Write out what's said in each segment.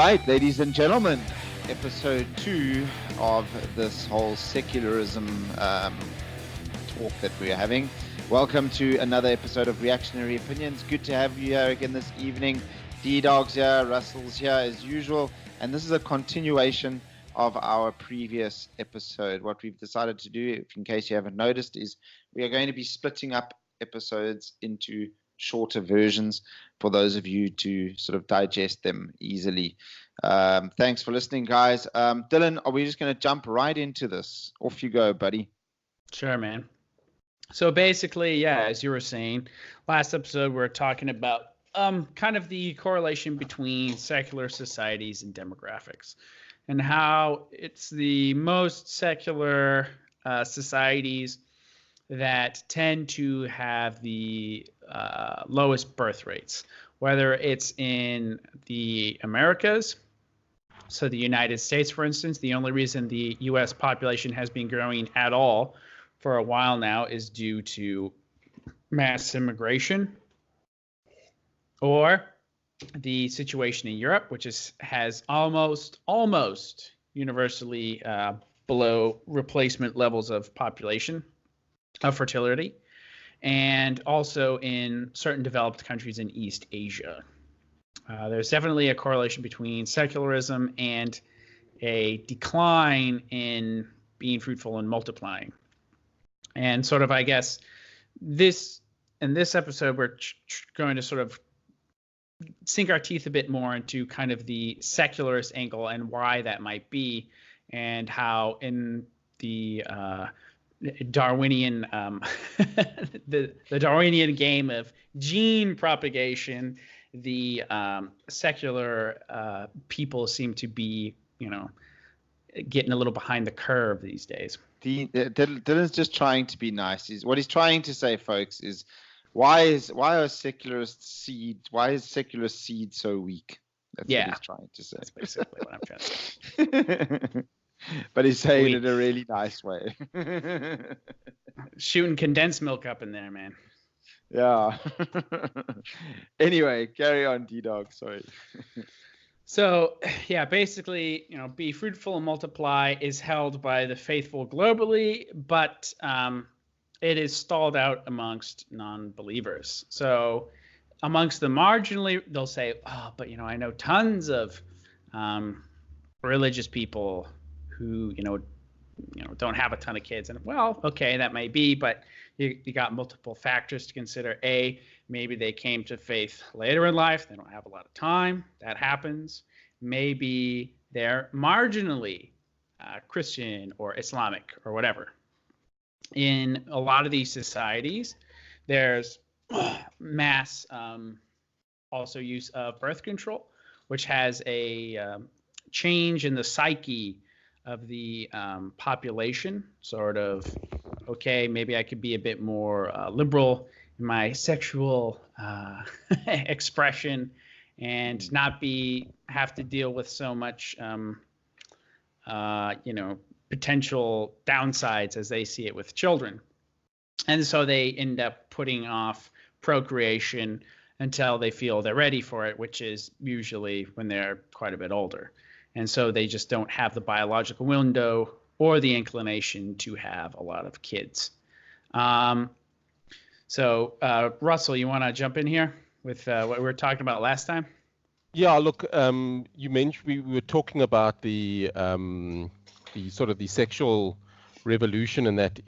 right, ladies and gentlemen, episode 2 of this whole secularism talk that we're having. Welcome to another episode of Reactionary Opinions. Good to have you here again this evening. D-Dog's here, Russell's here as usual, and this is a continuation of our previous episode. What we've decided to do, if in case you haven't noticed, is we are going to be splitting up episodes into shorter versions for those of you to sort of digest them easily. Thanks for listening, guys. Dylan, are we just going to jump right into this? Off you go, buddy. Sure, man. So basically, yeah, as you were saying, last episode we were talking about kind of the correlation between secular societies and demographics, and how it's the most secular societies that tend to have the lowest birth rates, whether it's in the Americas. So the United States, for instance, the only reason the U.S. population has been growing at all for a while now is due to mass immigration, or the situation in Europe, which has almost universally below replacement levels of population, of fertility, and also in certain developed countries in East Asia. There's definitely a correlation between secularism and a decline in being fruitful and multiplying. And sort of, I guess, in this episode, we're going to sort of sink our teeth a bit more into kind of the secularist angle and why that might be, and how in the Darwinian the Darwinian game of gene propagation, the secular people seem to be, getting a little behind the curve these days. Dylan's just trying to be nice. What he's trying to say, folks, is why is secularist seed so weak? That's what he's trying to say. That's basically what I'm trying to say. But he's saying it in a really nice way. Shooting condensed milk up in there, man. Yeah. Anyway, carry on, D-Dog. Sorry. So, yeah, basically, be fruitful and multiply is held by the faithful globally, but it is stalled out amongst non-believers. So amongst the marginally, they'll say, oh, but, I know tons of religious people who, don't have a ton of kids. And, well, okay, that may be, but you got multiple factors to consider. A, maybe they came to faith later in life. They don't have a lot of time. That happens. Maybe they're marginally Christian or Islamic or whatever. In a lot of these societies, there's mass also use of birth control, which has a change in the psyche of the population, sort of, okay, maybe I could be a bit more liberal in my sexual expression and not have to deal with so much, potential downsides as they see it with children. And so they end up putting off procreation until they feel they're ready for it, which is usually when they're quite a bit older. And so they just don't have the biological window or the inclination to have a lot of kids. So, Russell, you want to jump in here with what we were talking about last time? Yeah, look, you mentioned we were talking about the sort of the sexual revolution and that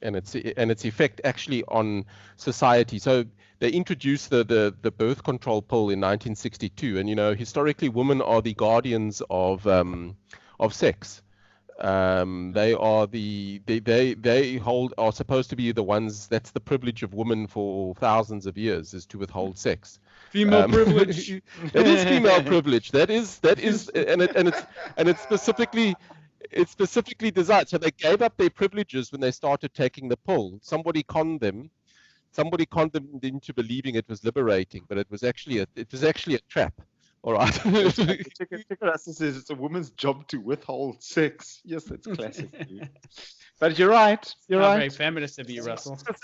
and its effect actually on society. So they introduced the birth control pill in 1962, and historically women are the guardians of sex. They are are supposed to be the ones. That's the privilege of women for thousands of years, is to withhold sex. Female privilege. It is female privilege. That is, and it's specifically designed. So they gave up their privileges when they started taking the pill. Somebody conned them into believing it was liberating, but it was actually a trap. All right. Secularism says it's a woman's job to withhold sex. Yes, that's classic. But you're right. You're right. Very feminist of you, Russell. I've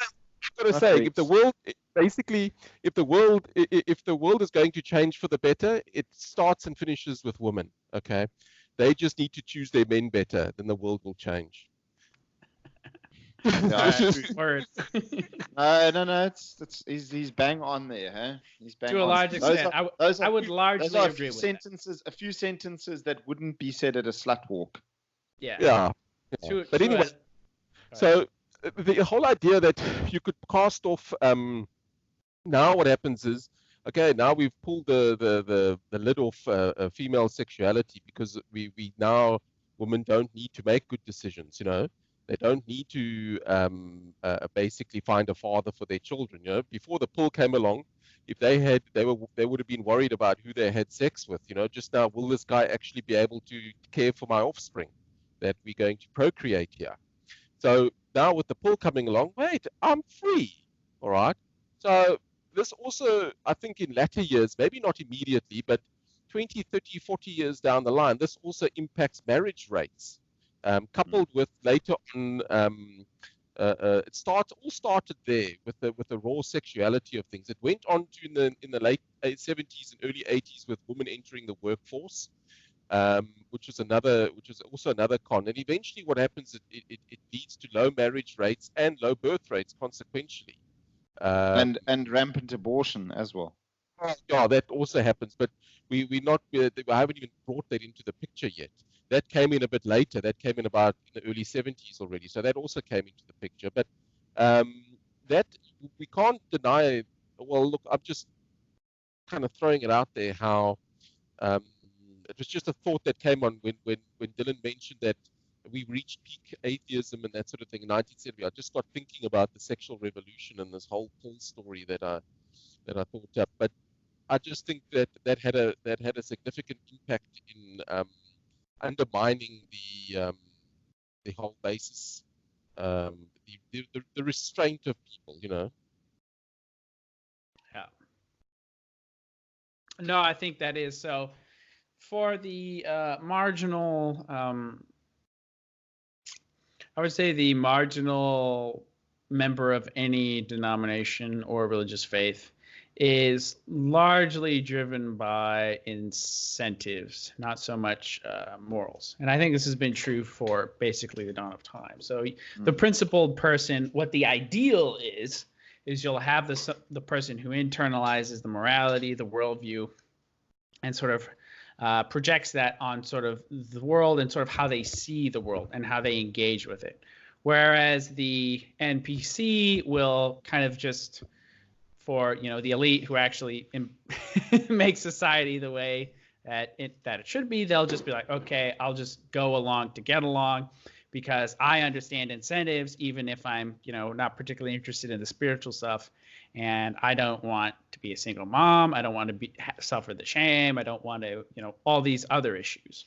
got to say, if the basically, if the world is going to change for the better, it starts and finishes with women. Okay, they just need to choose their men better, then the world will change. Yeah, Words. no, he's bang on there, huh? He's bang To a on. large extent, I would those largely are agree with a few sentences that wouldn't be said at a slut walk. that. Yeah. But anyway, so the whole idea that you could cast off. Now what happens is, okay, now we've pulled the lid off female sexuality, because we now, women don't need to make good decisions. They don't need to basically find a father for their children. Before the pull came along, if they would have been worried about who they had sex with. Just now, will this guy actually be able to care for my offspring that we're going to procreate here? So now with the pull coming along, wait, I'm free. All right. So this also, I think in latter years, maybe not immediately, but 20, 30, 40 years down the line, this also impacts marriage rates. Coupled with later on, it all started there with the raw sexuality of things. It went on to in the late 70s and early 80s with women entering the workforce, which is also another con. And eventually, what happens, it leads to low marriage rates and low birth rates consequentially. And rampant abortion as well. Yeah, that also happens, but we haven't even brought that into the picture yet. That came in a bit later. That came in about in the early 70s already. So that also came into the picture. But that we can't deny. Well, look, I'm just kind of throwing it out there how it was just a thought that came on when Dylan mentioned that we reached peak atheism and that sort of thing in 1970. I just got thinking about the sexual revolution and this whole pull story that I thought up. But I just think that had a significant impact in undermining the whole basis, the restraint of people. Yeah. No, I think that is so. For the marginal, I would say the marginal member of any denomination or religious faith is largely driven by incentives, not so much morals. And I think this has been true for basically the dawn of time. So the principled person, what the ideal is you'll have the person who internalizes the morality, the worldview, and sort of projects that on sort of the world and sort of how they see the world and how they engage with it. Whereas the NPC will kind of just, for the elite who actually make society the way that it should be, they'll just be like, okay, I'll just go along to get along because I understand incentives, even if I'm not particularly interested in the spiritual stuff. And I don't want to be a single mom. I don't want to suffer the shame. I don't want to, all these other issues.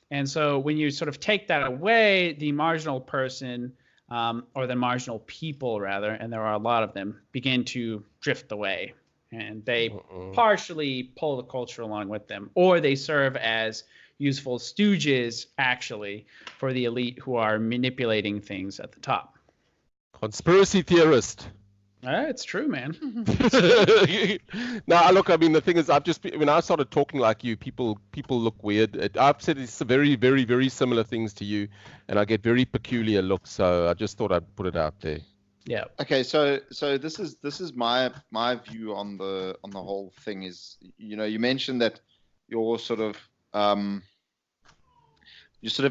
And so when you sort of take that away, the marginal person, or the marginal people rather, and there are a lot of them, begin to drift away. And they partially pull the culture along with them, or they serve as useful stooges, actually, for the elite who are manipulating things at the top. Conspiracy theorist. It's true, man. Now, look, I mean, the thing is, when I started talking like you, people look weird. I've said it's very, very, very similar things to you, and I get very peculiar looks. So I just thought I'd put it out there. Yeah. Okay, so this is my view on the whole thing is, you mentioned that your sort of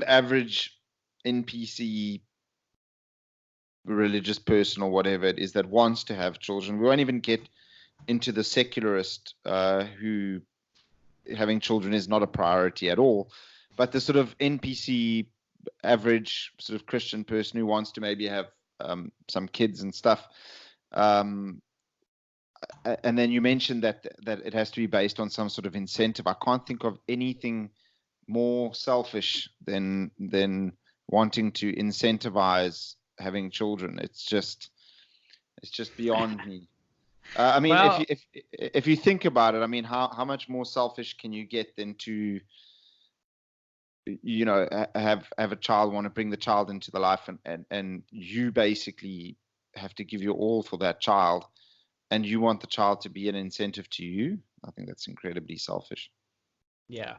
average NPC religious person or whatever it is that wants to have children. We won't even get into the secularist who having children is not a priority at all, but the sort of NPC average sort of Christian person who wants to maybe have some kids and stuff, and then you mentioned that it has to be based on some sort of incentive. I can't think of anything more selfish than wanting to incentivize having children. It's just beyond me. I mean, well, if you think about it, I mean, how much more selfish can you get than to have a child, want to bring the child into the life, and you basically have to give your all for that child, and you want the child to be an incentive to you, I think that's incredibly selfish. Yeah.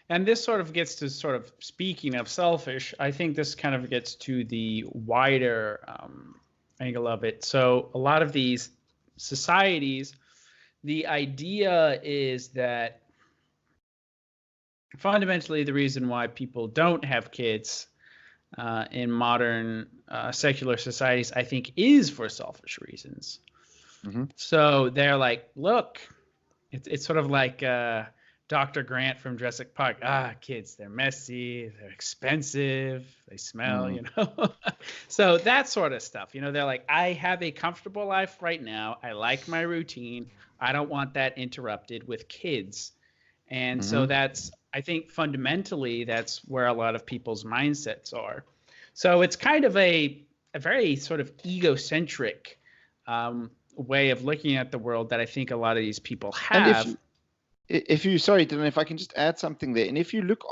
And this sort of gets to sort of, speaking of selfish, I think this kind of gets to the wider angle of it. So a lot of these societies, the idea is that fundamentally the reason why people don't have kids in modern secular societies, I think, is for selfish reasons. Mm-hmm. So they're like, look, it's sort of like Dr. Grant from Jurassic Park. Kids, they're messy, they're expensive, they smell, So that sort of stuff. They're like, I have a comfortable life right now. I like my routine. I don't want that interrupted with kids. And so that's, I think fundamentally, that's where a lot of people's mindsets are. So it's kind of a very sort of egocentric way of looking at the world that I think a lot of these people have. And if you sorry, Dylan, if I can just add something there, and if you look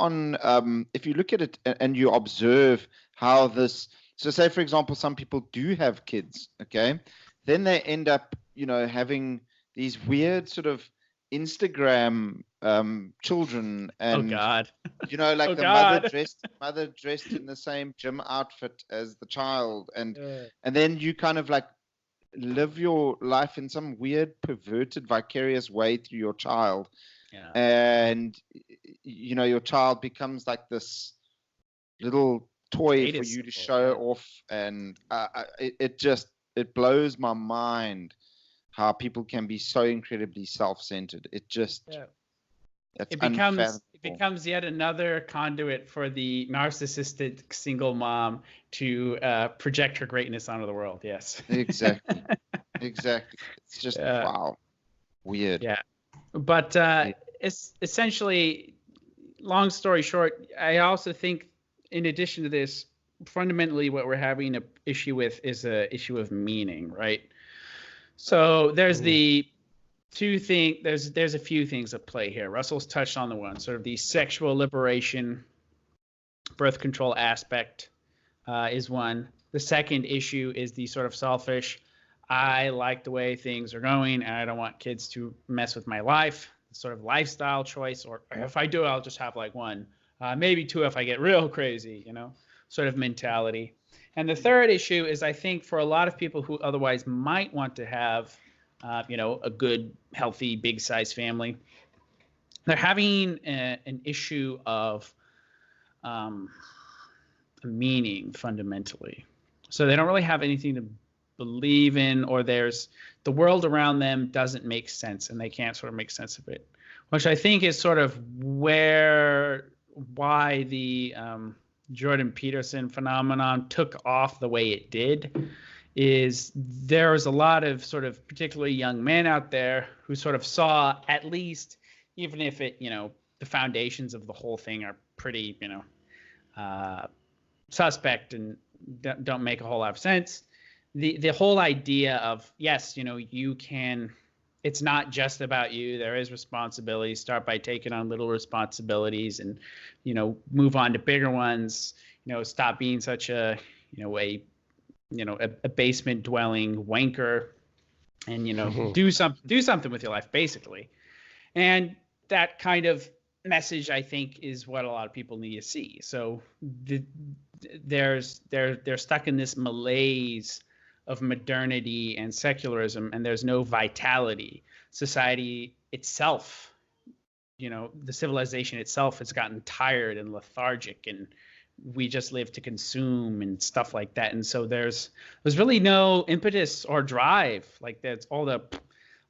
at it and you observe how this, so say for example, some people do have kids, okay, then they end up, having these weird sort of Instagram children, and oh God, like oh the God. mother dressed in the same gym outfit as the child, and then you kind of like live your life in some weird perverted vicarious way through your child. And your child becomes like this little toy for you to show off, and it blows my mind how people can be so incredibly self-centered. It becomes yet another conduit for the narcissistic single mom to project her greatness onto the world. Yes. Exactly. It's just wow, weird. Yeah, but it's essentially, long story short, I also think in addition to this, fundamentally what we're having an issue with is a issue of meaning, right? So there's there's a few things at play here. Russell's touched on the one, sort of the sexual liberation, birth control aspect is one. The second issue is the sort of selfish, I like the way things are going and I don't want kids to mess with my life, sort of lifestyle choice, or if I do, I'll just have like one, maybe two if I get real crazy, sort of mentality. And the third issue is, I think, for a lot of people who otherwise might want to have, a good, healthy, big-sized family, they're having an issue of meaning fundamentally. So they don't really have anything to believe in, or the world around them doesn't make sense, and they can't sort of make sense of it, which I think is sort of why the Jordan Peterson phenomenon took off the way it did. Is there was a lot of sort of particularly young men out there who sort of saw, at least, even if it, the foundations of the whole thing are pretty, suspect and don't make a whole lot of sense. The whole idea of, yes, you can, it's not just about you. There is responsibility. Start by taking on little responsibilities and, move on to bigger ones. Stop being such a basement dwelling wanker, and, do something with your life, basically. And that kind of message, I think, is what a lot of people need to see. So they're stuck in this malaise of modernity and secularism, and there's no vitality. Society itself, the civilization itself has gotten tired and lethargic, and we just live to consume and stuff like that. And so there's really no impetus or drive. Like, that's all the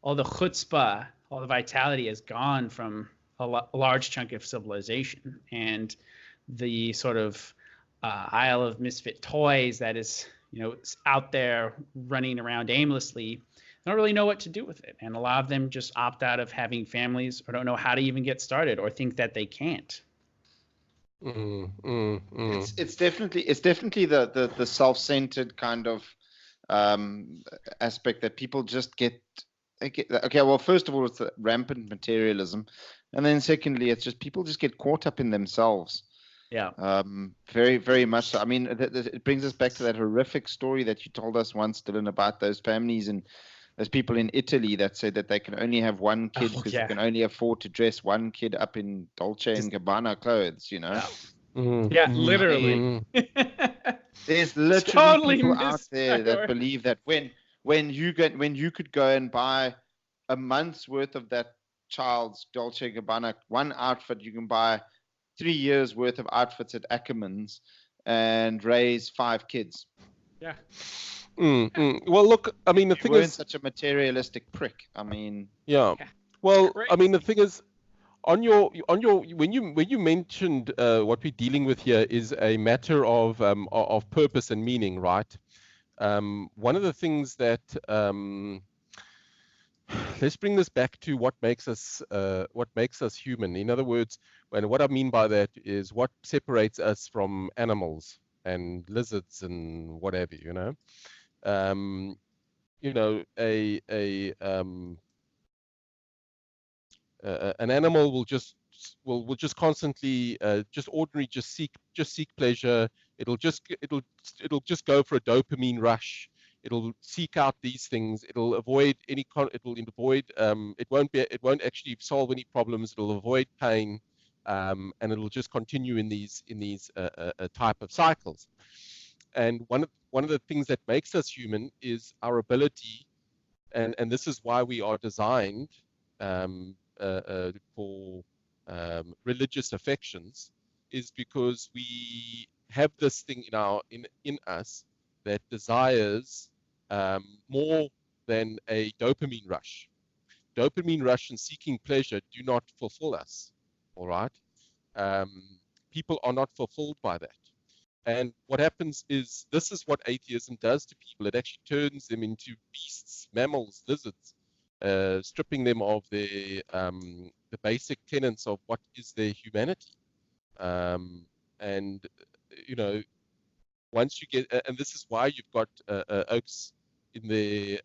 chutzpah, all the vitality has gone from a large chunk of civilization, and the sort of Isle of Misfit Toys that is out there running around aimlessly, don't really know what to do with it. And a lot of them just opt out of having families, or don't know how to even get started, or think that they can't. It's definitely the self-centered kind of aspect that people just get. Okay, well, first of all, it's the rampant materialism, and then secondly, it's just people just get caught up in themselves. Yeah. Very, very much so. I mean, it brings us back to that horrific story that you told us once, Dylan, about those families in There's people in Italy that say that they can only have one kid because yeah. they can only afford to dress one kid up in Dolce and Gabbana clothes, you know? Yeah, literally. There's literally Totally people out there that believe that when you could go and buy a month's worth of that child's Dolce & Gabbana, one outfit, you can buy 3 years worth of outfits at Ackerman's and raise 5 kids. Yeah. Well, look, I mean, the thing weren't is, such a materialistic prick. I mean, yeah. Well, Crazy. I mean, the thing is, on your when you mentioned what we're dealing with here is a matter of purpose and meaning, right? One of the things that let's bring this back to what makes us human. In other words, and what I mean by that is what separates us from animals and lizards and whatever, you know. An animal will just constantly just seek pleasure. It'll just go for a dopamine rush. It'll seek out these things. It'll avoid it won't actually solve any problems. It'll avoid pain, and it'll just continue in these type of cycles. And one of the things that makes us human is our ability, and this is why we are designed for religious affections, is because we have this thing in us that desires more than a dopamine rush. Dopamine rush and seeking pleasure do not fulfill us. All right, people are not fulfilled by that. And what happens is, this is what atheism does to people. It actually turns them into beasts, mammals, lizards, stripping them of the basic tenets of what is their humanity. And you know, once you get, and this is why you've got oaks in their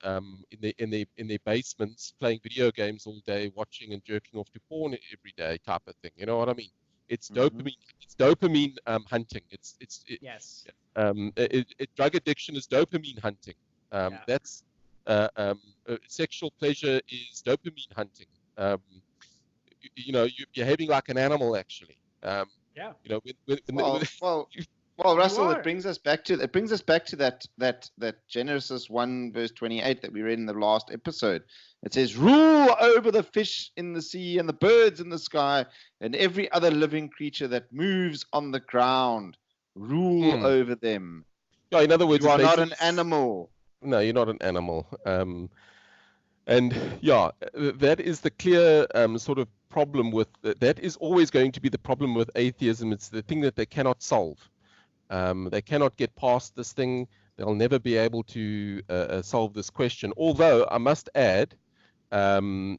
basements playing video games all day, watching and jerking off to porn every day, type of thing. You know what I mean? It's dopamine. It's dopamine hunting. Yes. Drug addiction is dopamine hunting. That's sexual pleasure is dopamine hunting. You're behaving like an animal, actually. Well, Russell, it brings us back to that Genesis 1 verse 28 that we read in the last episode. It says, "Rule over the fish in the sea and the birds in the sky and every other living creature that moves on the ground. Rule over them." Yeah, in other words, you are not an animal. No, you're not an animal. And yeah, that is the clear sort of problem with that is always going to be the problem with atheism. It's the thing that they cannot solve. They cannot get past this thing. They'll never be able to solve this question. Although I must add, I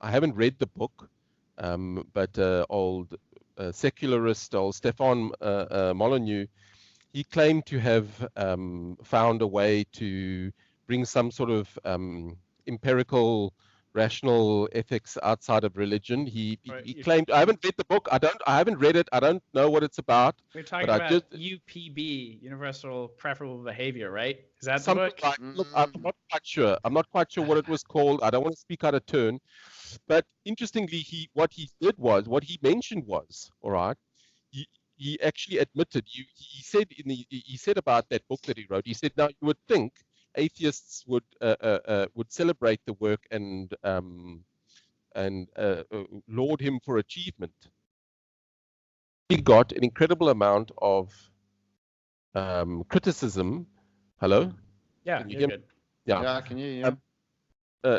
haven't read the book, but old secularist, old Stefan Molyneux, he claimed to have found a way to bring some sort of empirical, rational ethics outside of religion. He claimed. I haven't read the book. I haven't read it. I don't know what it's about. We're talking about UPB, Universal Preferable Behavior, right? Is that the book? Look, I'm not quite sure. I'm not quite sure what it was called. I don't want to speak out of turn. But interestingly, what he mentioned was, all right, he actually admitted. He said about that book that he wrote. He said, now you would think atheists would celebrate the work and laud him for achievement. He got an incredible amount of criticism. Hello? Yeah, you're good. Yeah, I can hear you.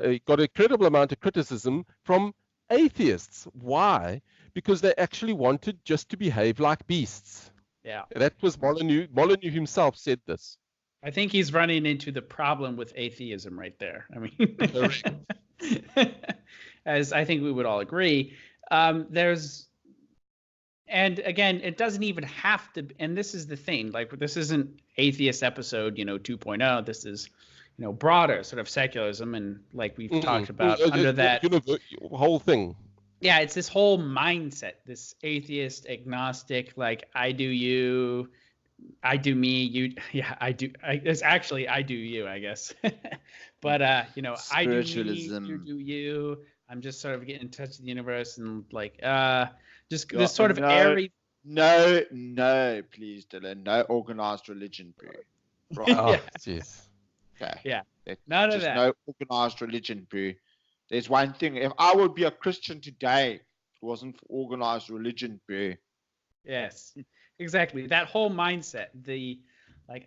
He got an incredible amount of criticism from atheists. Why? Because they actually wanted just to behave like beasts. Yeah. That was Molyneux. Molyneux himself said this. I think he's running into the problem with atheism right there. I mean, as I think we would all agree, and again, it doesn't even have to, and this is the thing, like this isn't atheist episode, 2.0. This is, broader sort of secularism. And like we've talked about under that whole thing. Yeah, it's this whole mindset, this atheist, agnostic, like I do you, I do me, you, yeah, I do. It's actually I do you, I guess. But I do me, Spiritualism. you do you. I'm just sort of getting in touch with the universe and like just Yeah, this sort of no. airy. No, please, Dylan. No organized religion, bro. Right. Oh, jeez. Okay. Yeah. None of Just that. no organized religion, bro. There's one thing. If I would be a Christian today, it wasn't for organized religion, bro. Yes, exactly. That whole mindset.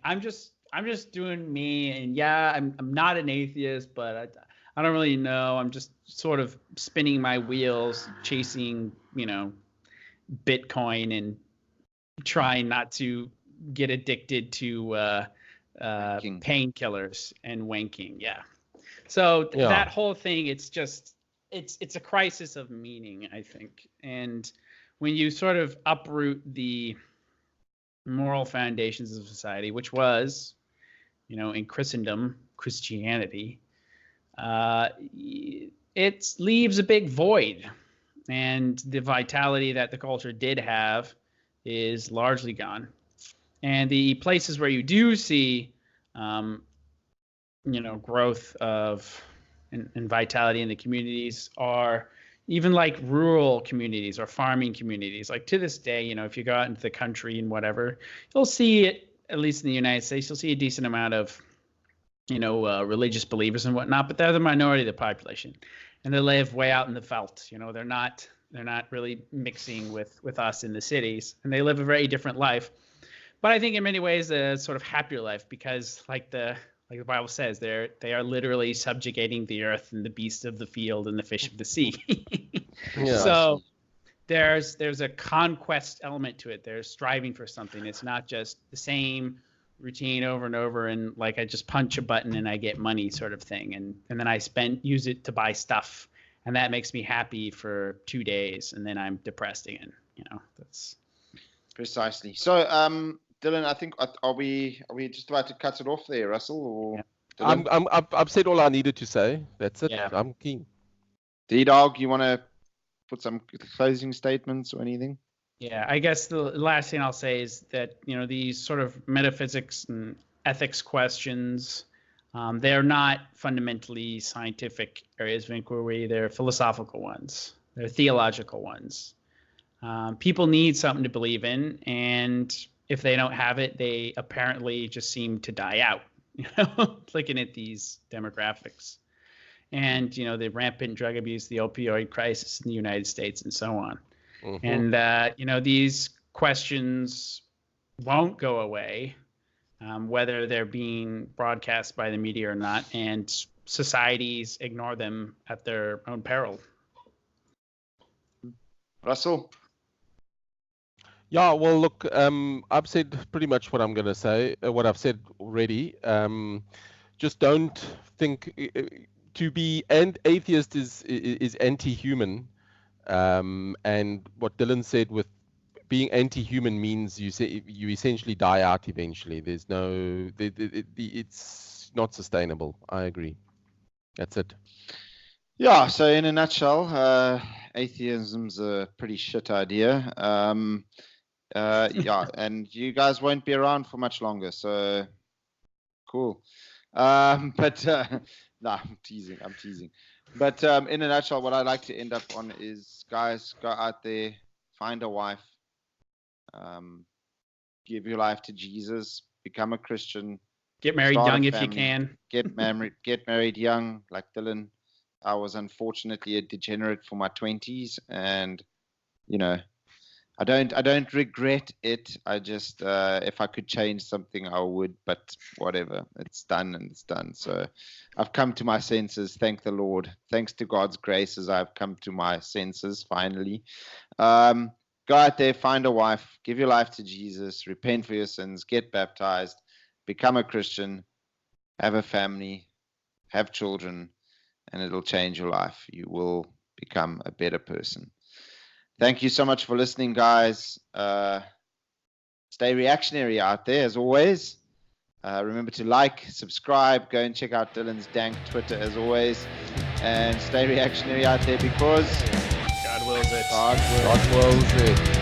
I'm just doing me, and yeah, I'm not an atheist, but I don't really know. I'm just sort of spinning my wheels, chasing, Bitcoin and trying not to get addicted to painkillers and wanking. Yeah. So that whole thing, it's a crisis of meaning, I think. And when you sort of uproot the moral foundations of society, which was, in Christendom, Christianity, it leaves a big void. And the vitality that the culture did have is largely gone. And the places where you do see, growth of and vitality in the communities are even like rural communities or farming communities. Like to this day, if you go out into the country and whatever, you'll see it, at least in the United States, you'll see a decent amount of, religious believers and whatnot, but they're the minority of the population. And they live way out in the veldt. They're not really mixing with us in the cities, and they live a very different life. But I think in many ways a sort of happier life, because like the Bible says, they are literally subjugating the earth and the beasts of the field and the fish of the sea. Yeah. So there's a conquest element to it. They're striving for something. It's not just the same routine over and over, and like I just punch a button and I get money sort of thing, and then I use it to buy stuff, and that makes me happy for 2 days, and then I'm depressed again. That's precisely. So Dylan, I think are we just about to cut it off there, Russell? Or I've said all I needed to say. That's it. Yeah. I'm keen. D-Dog, you want to put some closing statements or anything? Yeah, I guess the last thing I'll say is that, these sort of metaphysics and ethics questions, they're not fundamentally scientific areas of inquiry. They're philosophical ones. They're theological ones. People need something to believe in, and if they don't have it, they apparently just seem to die out, looking at these demographics. And, the rampant drug abuse, the opioid crisis in the United States, and so on. Mm-hmm. And, these questions won't go away, whether they're being broadcast by the media or not, and societies ignore them at their own peril. Russell? Yeah, well, look, I've said pretty much what I'm going to say, what I've said already. Just don't think to be an atheist is anti-human. And what Dylan said with being anti-human means you essentially die out eventually. There's no, it's not sustainable. I agree. That's it. Yeah. So in a nutshell, atheism's a pretty shit idea. Yeah, and you guys won't be around for much longer. So cool. But no, I'm teasing. But in a nutshell, what I'd like to end up on is, guys, go out there, find a wife, give your life to Jesus, become a Christian. Get married young if you can. Get married young, like Dylan. I was unfortunately a degenerate for my 20s, and I don't regret it. I just, if I could change something, I would, but whatever. It's done and it's done. So I've come to my senses. Thank the Lord. Thanks to God's graces, I've come to my senses finally. Go out there, find a wife, give your life to Jesus, repent for your sins, get baptized, become a Christian, have a family, have children, and it'll change your life. You will become a better person. Thank you so much for listening, guys. Stay reactionary out there, as always. Remember to like, subscribe, go and check out Dylan's dank Twitter, as always. And stay reactionary out there, because God wills it. God wills it.